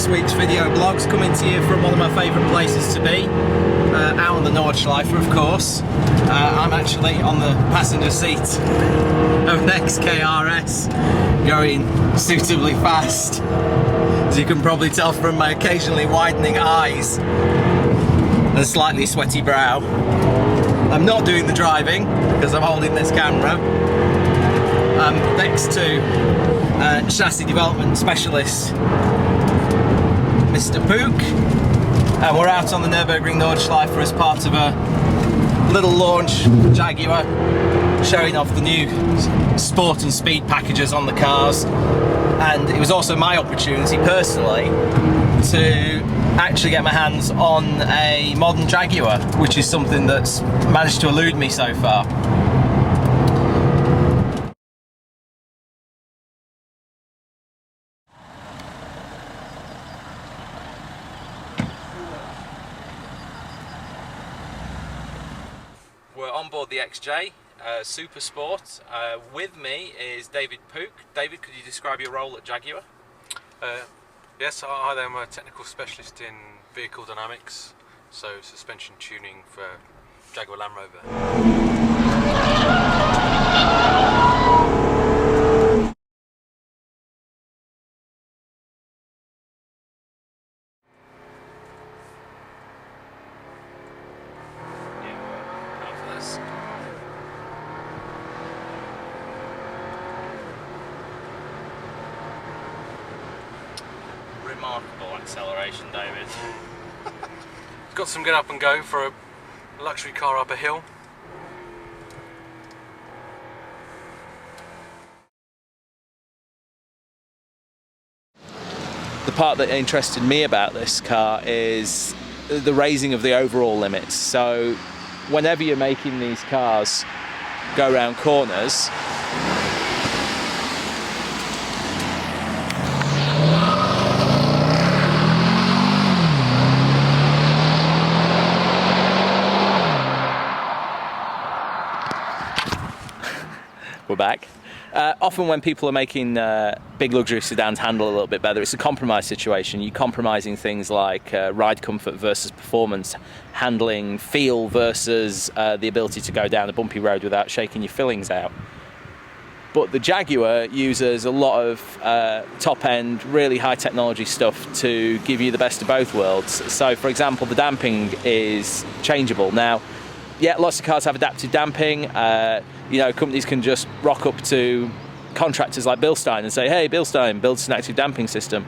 this week's video blog's coming to you from one of my favourite places to be, out on the Nordschleife, of course. I'm actually on the passenger seat of an XKRS, going suitably fast, as you can probably tell from my occasionally widening eyes and slightly sweaty brow. I'm not doing the driving because I'm holding this camera. I'm next to chassis development specialist Mr. Pook, and we're out on the Nürburgring Nordschleife as part of a little launch Jaguar, showing off the new sport and speed packages on the cars. And it was also my opportunity personally to actually get my hands on a modern Jaguar, which is something that's managed to elude me so far. We're on board the XJ Supersport. With me is David Pook. David, could you describe your role at Jaguar? Yes, hi there. I'm a technical specialist in vehicle dynamics, so suspension tuning for Jaguar Land Rover. Remarkable acceleration, David. Got some get up and go for a luxury car up a hill. The part that interested me about this car is the raising of the overall limits. So whenever you're making these cars go around corners, we're back. Often when people are making big luxury sedans handle a little bit better, it's a compromise situation. You're compromising things like ride comfort versus performance, handling feel versus the ability to go down a bumpy road without shaking your fillings out. But the Jaguar uses a lot of top-end, really high technology stuff to give you the best of both worlds. So for example, the damping is changeable. Now, yeah, lots of cars have adaptive damping. You know, companies can just rock up to contractors like Bilstein and say, hey, Bilstein, build us an active damping system.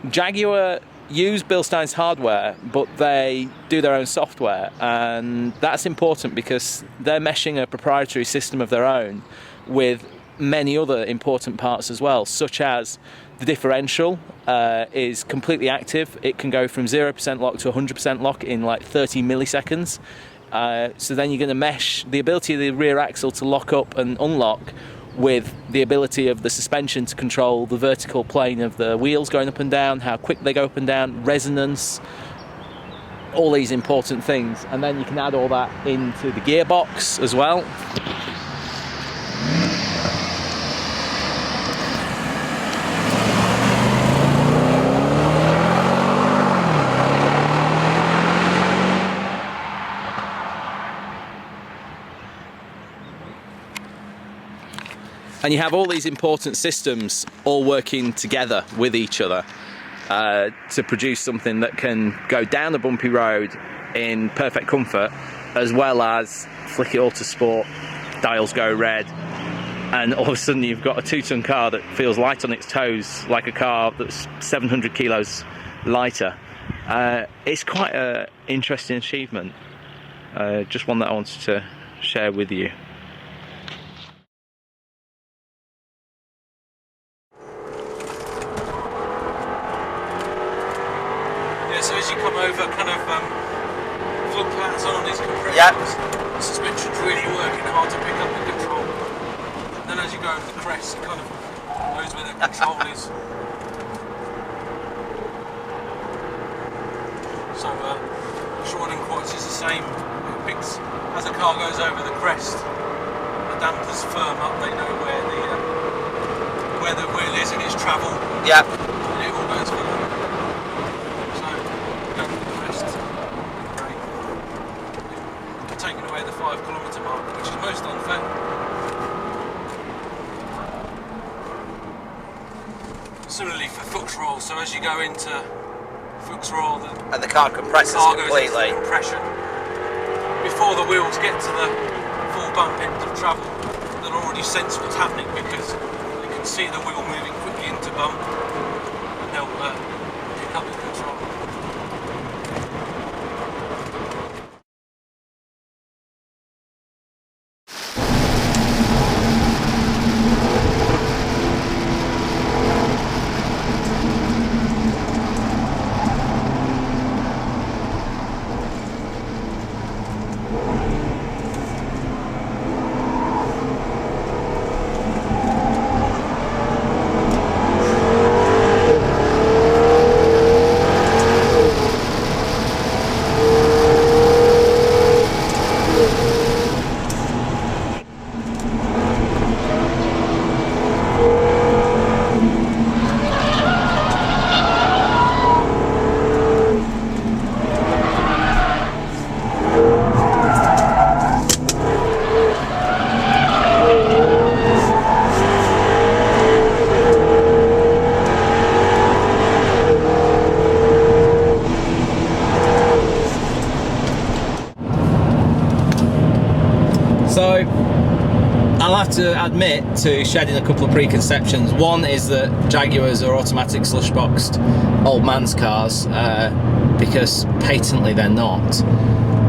Jaguar use Bilstein's hardware, but they do their own software. And that's important because they're meshing a proprietary system of their own with many other important parts as well, such as the differential is completely active. It can go from 0% lock to 100% lock in like 30 milliseconds. So then you're going to mesh the ability of the rear axle to lock up and unlock with the ability of the suspension to control the vertical plane of the wheels going up and down, how quick they go up and down, resonance, all these important things. And then you can add all that into the gearbox as well. And you have all these important systems all working together with each other to produce something that can go down a bumpy road in perfect comfort, as well as flick it all to sport, dials go red, and all of a sudden you've got a 2-ton car that feels light on its toes, like a car that's 700 kilos lighter. It's quite an interesting achievement, just one that I wanted to share with you. So as you come over, kind of flood patterns on these compressions, yep. The suspension's really working hard to pick up the control. And then as you go over the crest, it kind of knows where the control is. So short and quads is the same. It picks, as the car goes over the crest, the dampers firm up. They know where the wheel is in its travel. Yeah. And it all goes for them. Post on fan. Similarly for Fuchs roll, so as you go into Fuchs roll, And the car compresses car goes into completely. compression. Before the wheels get to the full bump end of travel, they'll already sense what's happening because they can see the wheel moving quickly into bump, and they'll pick up the control. So I'll have to admit to shedding a couple of preconceptions. One is that Jaguars are automatic slush boxed old man's cars, because patently they're not.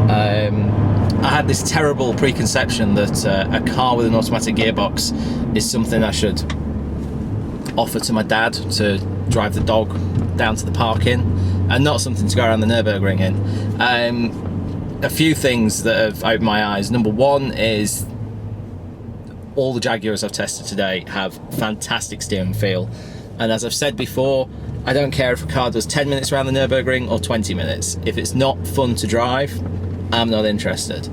I had this terrible preconception that a car with an automatic gearbox is something I should offer to my dad to drive the dog down to the park in, and not something to go around the Nürburgring in. A few things that have opened my eyes. Number one is all the Jaguars I've tested today have fantastic steering feel, and as I've said before, I don't care if a car does 10 minutes around the Nürburgring or 20 minutes. If it's not fun to drive, I'm not interested.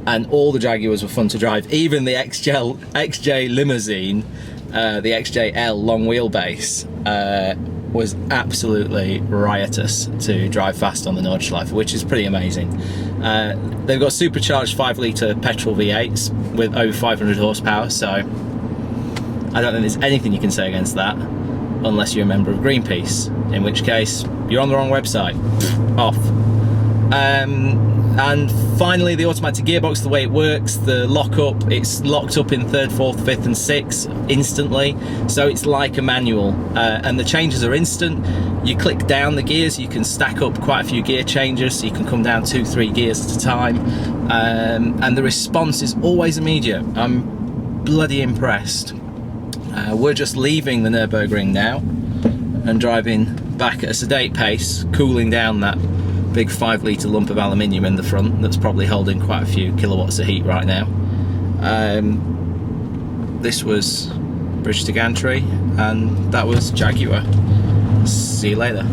And all the Jaguars were fun to drive. Even the XJ limousine, the XJL long wheelbase, was absolutely riotous to drive fast on the Nordschleife, which is pretty amazing. They've got supercharged 5-litre petrol V8s with over 500 horsepower, so I don't think there's anything you can say against that, unless you're a member of Greenpeace, in which case you're on the wrong website. Off. And finally, the automatic gearbox, the way it works, the lockup, it's locked up in 3rd, 4th, 5th and 6th instantly, so it's like a manual, and the changes are instant. You click down the gears, you can stack up quite a few gear changes, so you can come down 2-3 gears at a time, and the response is always immediate. I'm bloody impressed. We're just leaving the Nürburgring now and driving back at a sedate pace, cooling down that big 5-litre lump of aluminium in the front that's probably holding quite a few kilowatts of heat right now. This was Bridge to Gantry, and that was Jaguar. See you later.